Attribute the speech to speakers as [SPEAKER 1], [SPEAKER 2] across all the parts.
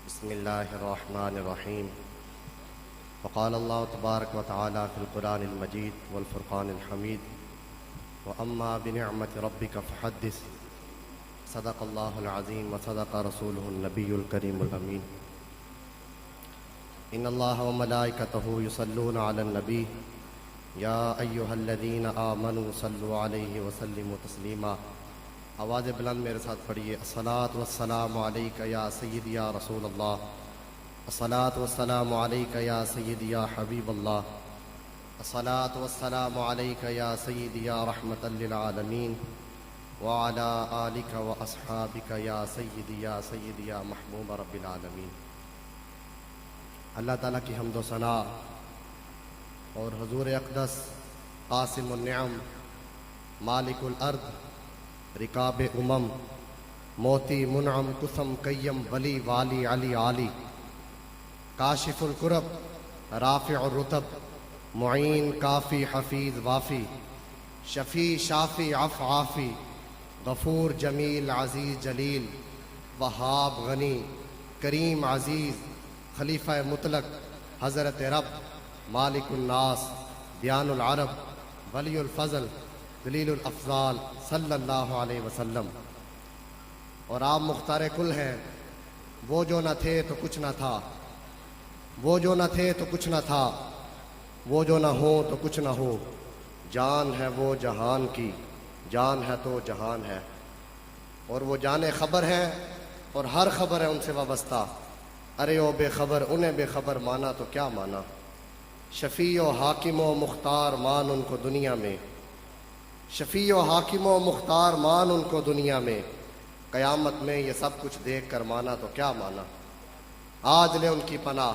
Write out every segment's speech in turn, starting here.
[SPEAKER 1] بسم الله الرحمن الرحيم. وقال الله تبارك وتعالى في القرآن المجيد والفرقان الحميد: وأما بنعمة ربك فحدث. صدق الله العظيم وصدق رسوله النبي الكريم الأمين. إن الله وملائكته يصلون على النبي يا أيها الذين آمنوا صلوا عليه وسلموا تسليما. آواز بلند میرے ساتھ پڑھیے: الصلاۃ والسلام علیک یا سیدی یا رسول اللہ، الصلاۃ والسلام علیک یا سیدی یا حبیب اللہ، الصلاۃ والسلام علیک یا سیدی یا رحمۃ للعالمین، وعلی آلک واصحابک یا سیدی یا محبوب رب العالمین. اللہ تعالیٰ کی حمد و ثنا اور حضور اقدس قاسم النعم مالک الارض رکاب امم موتی منعم قسم قیم ولی والی علی عالی کاشف الکرب رافع الرتب معین کافی حفیظ وافی شفیع شافی عف عافی غفور جمیل عزیز جلیل وہاب غنی کریم عزیز خلیفہ مطلق حضرت رب مالک الناس دیان العرب ولی الفضل دلیل الافضال صلی اللہ علیہ وسلم. اور آپ مختار کل ہیں، وہ جو نہ تھے تو کچھ نہ تھا، وہ جو نہ تھے تو کچھ نہ تھا، وہ جو نہ ہو تو کچھ نہ ہو. جان ہے وہ جہان کی، جان ہے تو جہان ہے. اور وہ جان خبر ہیں اور ہر خبر ہے ان سے وابستہ. ارے او بے خبر انہیں بے خبر مانا تو کیا مانا. شفیع و حاکم و مختار مان ان کو دنیا میں، شفیع و حاکم و مختار مان ان کو دنیا میں. قیامت میں یہ سب کچھ دیکھ کر مانا تو کیا مانا. آج لے ان کی پناہ،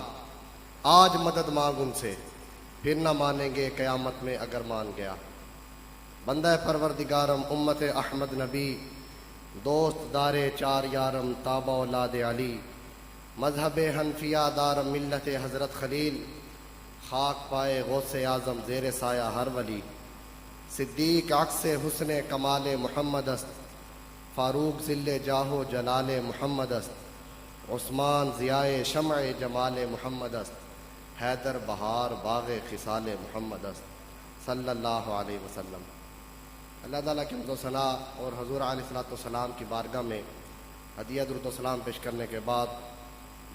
[SPEAKER 1] آج مدد مانگ ان سے، پھر نہ مانیں گے قیامت میں اگر مان گیا. بندہ پروردگارم امت احمد نبی، دوست دار چار یارم تابع اولاد علی، مذہب حنفیہ دار ملت حضرت خلیل، خاک پائے غوث اعظم زیر سایہ ہر ولی. صدیق عکس حسن کمال محمد است، فاروق ذل جاہ جلال محمد است، عثمان ضیائے شمع جمال محمد است، حیدر بہار باغ خصال محمد است صلی اللہ علیہ وسلم. اللہ تعالیٰ کی حمد و ثنا اور حضور علیہ السلام کی بارگاہ میں ہدیہ درود و سلام پیش کرنے کے بعد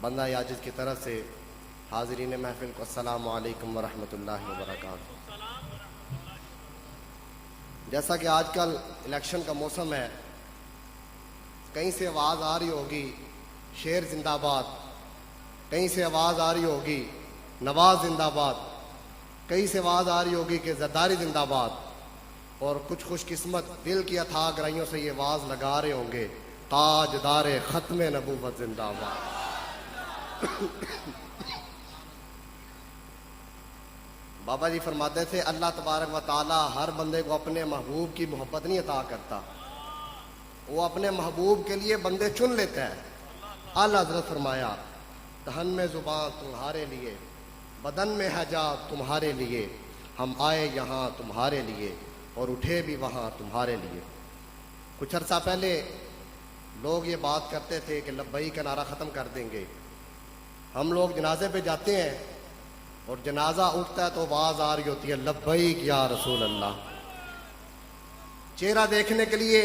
[SPEAKER 1] بندہ عاجز کی طرف سے حاضرین محفل کو السلام علیکم ورحمۃ اللہ وبرکاتہ. جیسا کہ آج کل الیکشن کا موسم ہے، کہیں سے آواز آ رہی ہوگی شیر زندہ باد، کہیں سے آواز آ رہی ہوگی نواز زندہ باد، کہیں سے آواز آ رہی ہوگی کہ زرداری زندہ باد، اور کچھ خوش قسمت دل کی اتھاہ گہرائیوں سے یہ آواز لگا رہے ہوں گے تاجدار ختم نبوت زندہ باد. بابا جی فرماتے تھے اللہ تبارک و تعالی ہر بندے کو اپنے محبوب کی محبت نہیں عطا کرتا، وہ اپنے محبوب کے لیے بندے چن لیتا ہے. اعلیٰ حضرت فرمایا دہن میں زبان تمہارے لیے، بدن میں ہے جا تمہارے لیے، ہم آئے یہاں تمہارے لیے اور اٹھے بھی وہاں تمہارے لیے. کچھ عرصہ پہلے لوگ یہ بات کرتے تھے کہ لبیک کا نعرہ ختم کر دیں گے. ہم لوگ جنازے پہ جاتے ہیں اور جنازہ اٹھتا ہے تو آواز آ رہی ہوتی ہے لبیک یا رسول اللہ. چہرہ دیکھنے کے لیے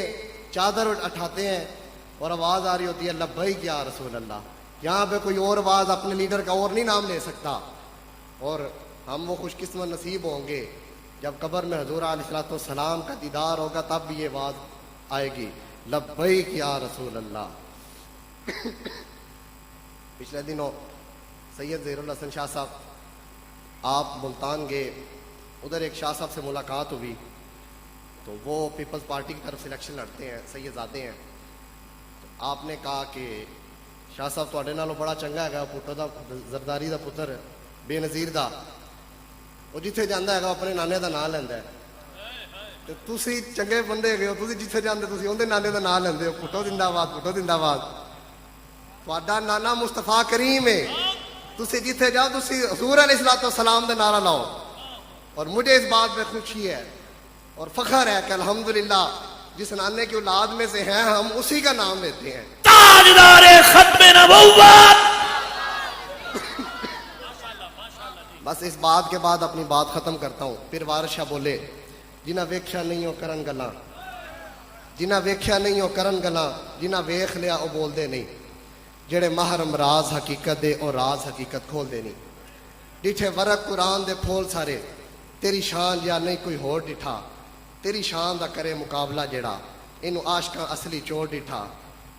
[SPEAKER 1] چادر اٹھاتے ہیں اور آواز آ رہی ہوتی ہے لبیک یا رسول اللہ. یہاں پہ کوئی اور آواز اپنے لیڈر کا اور نہیں نام لے سکتا. اور ہم وہ خوش قسمت نصیب ہوں گے جب قبر میں حضور علیہ السلام کا دیدار ہوگا، تب بھی یہ آواز آئے گی لبیک یا رسول اللہ. پچھلے دنوں سید ظہیر الحسن شاہ صاحب آپ ملتان گئے، ادھر ایک شاہ صاحب سے ملاقات ہوئی تو وہ پیپلز پارٹی کی طرف سے الیکشن لڑتے ہیں، سید زادے ہیں. تو آپ نے کہا کہ شاہ صاحب تواڈے نالوں بڑا چنگا ہے پتر دا، زرداری دا پتر بے نظیر دا، وہ جتھے جاندہ ہے اپنے نانے دا نام لیندہ ہے. تو تسی چنگے بندے گئے ہو، تسی جتھے جاندے تسی اندے نانے دا نام لیندے ہو. پٹو زندہ باد، پٹو زندہ باد. تواڈا نانا مصطفیٰ کریم ہے، تسی جتھے جاؤ تسی حضور علیہ السلام دا نعرہ لاؤ. اور مجھے اس بات میں خوشی ہے اور فخر ہے کہ الحمدللہ جس نانے کی اولاد میں سے ہیں ہم اسی کا نام لیتے ہیں.
[SPEAKER 2] تاجدار ختم نبوت
[SPEAKER 1] بس اس بات کے بعد اپنی بات ختم کرتا ہوں. پھر وارث شاہ بولے جنہ ویکھیا نہیں وہ کرن گلاں، جنہ ویکھیا نہیں وہ کرن گلاں، جنہ ویکھ لیا وہ بول دے نہیں. جڑے محرم راز حقیقت دے اور راز حقیقت کھول دے نہیں. ڈٹھے ورق قرآن دے پھول سارے، تیری شان یا نہیں کوئی ہور ڈٹھا. تیری شان دا کرے مقابلہ جڑا، اینو عاشقاں اصلی چور ڈٹھا.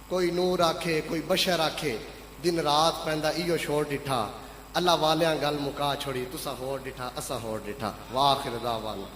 [SPEAKER 1] کوئی نور آکھے کوئی بشر آکھے، دن رات پیندا ایو شور ڈٹھا. اللہ والیاں گل مکا چھوڑی، تسا ہور ڈٹھا اسا ہور ڈٹھا. واخر دعوانا